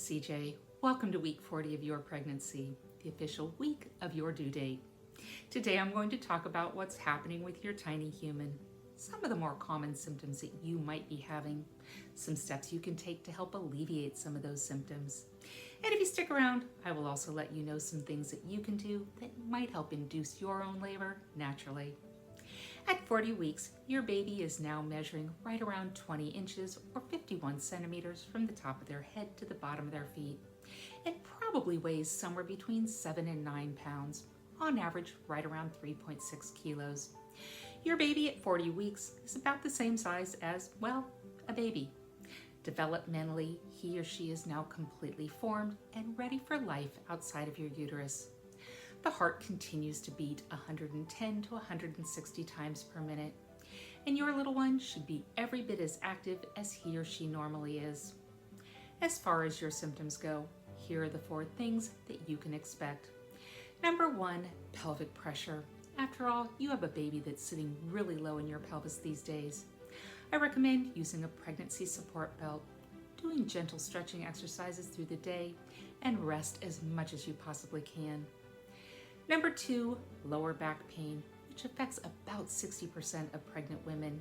CJ. Welcome to week 40 of your pregnancy, the official week of your due date. Today I'm going to talk about what's happening with your tiny human, some of the more common symptoms that you might be having, some steps you can take to help alleviate some of those symptoms. And if you stick around, I will also let you know some things that you can do that might help induce your own labor naturally. At 40 weeks, your baby is now measuring right around 20 inches or 51 centimeters from the top of their head to the bottom of their feet, and probably weighs somewhere between 7 and 9 pounds, on average right around 3.6 kilos. Your baby at 40 weeks is about the same size as, well, a baby. Developmentally, he or she is now completely formed and ready for life outside of your uterus. The heart continues to beat 110 to 160 times per minute, and your little one should be every bit as active as he or she normally is. As far as your symptoms go, here are the 4 things that you can expect. Number 1, pelvic pressure. After all, you have a baby that's sitting really low in your pelvis these days. I recommend using a pregnancy support belt, doing gentle stretching exercises through the day, and rest as much as you possibly can. Number 2, lower back pain, which affects about 60% of pregnant women.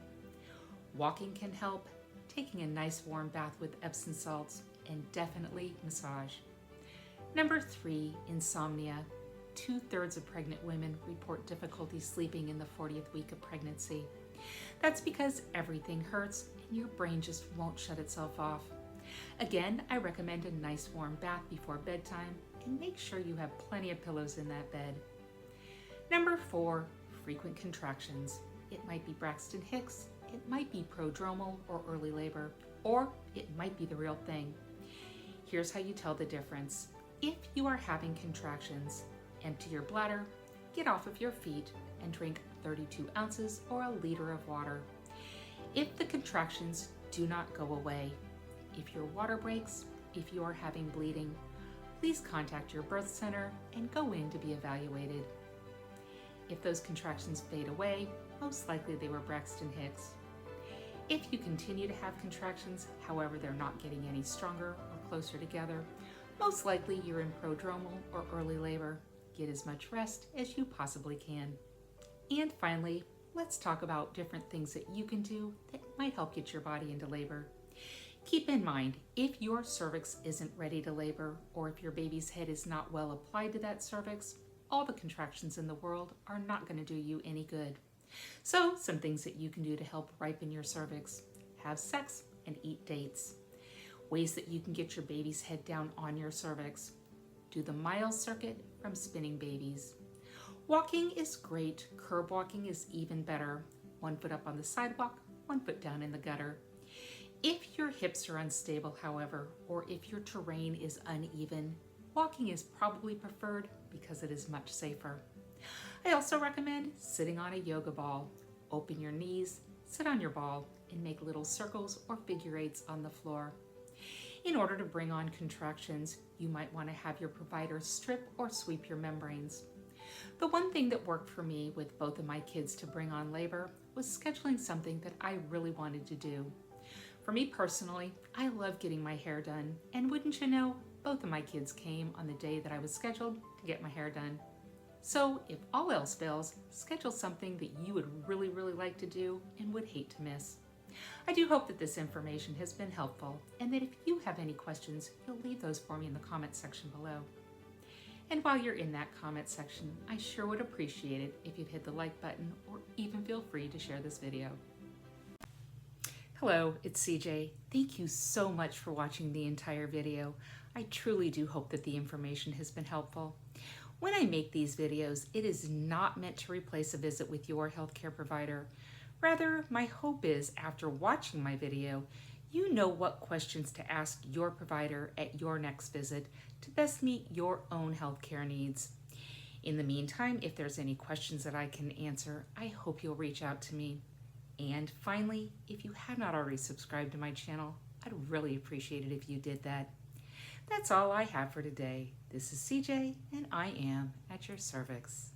Walking can help, taking a nice warm bath with Epsom salts, and definitely massage. Number 3, insomnia. 2/3 of pregnant women report difficulty sleeping in the 40th week of pregnancy. That's because everything hurts and your brain just won't shut itself off. Again, I recommend a nice warm bath before bedtime, and make sure you have plenty of pillows in that bed. Number 4, frequent contractions. It might be Braxton Hicks, it might be prodromal or early labor, or it might be the real thing. Here's how you tell the difference. If you are having contractions, empty your bladder, get off of your feet, and drink 32 ounces or a liter of water. If the contractions do not go away, if your water breaks, if you are having bleeding, please contact your birth center and go in to be evaluated. If those contractions fade away, most likely they were Braxton Hicks. If you continue to have contractions, however they're not getting any stronger or closer together, most likely you're in prodromal or early labor. Get as much rest as you possibly can. And finally, let's talk about different things that you can do that might help get your body into labor. Keep in mind, if your cervix isn't ready to labor, or if your baby's head is not well applied to that cervix, all the contractions in the world are not going to do you any good. So, some things that you can do to help ripen your cervix: have sex and eat dates. Ways that you can get your baby's head down on your cervix: do the mile circuit from Spinning Babies. Walking is great, curb walking is even better. 1 foot up on the sidewalk, 1 foot down in the gutter. If your hips are unstable, however, or if your terrain is uneven, walking is probably preferred because it is much safer. I also recommend sitting on a yoga ball. Open your knees, sit on your ball, and make little circles or figure eights on the floor. In order to bring on contractions, you might want to have your provider strip or sweep your membranes. The one thing that worked for me with both of my kids to bring on labor was scheduling something that I really wanted to do. For me personally, I love getting my hair done, and wouldn't you know, both of my kids came on the day that I was scheduled to get my hair done. So if all else fails, schedule something that you would really like to do and would hate to miss. I do hope that this information has been helpful, and that if you have any questions, you'll leave those for me in the comment section below. And while you're in that comment section, I sure would appreciate it if you'd hit the like button, or even feel free to share this video. Hello, it's CJ. Thank you so much for watching the entire video. I truly do hope that the information has been helpful. When I make these videos, it is not meant to replace a visit with your healthcare provider. Rather, my hope is after watching my video, you know what questions to ask your provider at your next visit to best meet your own healthcare needs. In the meantime, if there's any questions that I can answer, I hope you'll reach out to me. And finally, if you have not already subscribed to my channel, I'd really appreciate it if you did that. That's all I have for today. This is CJ, and I am at your cervix.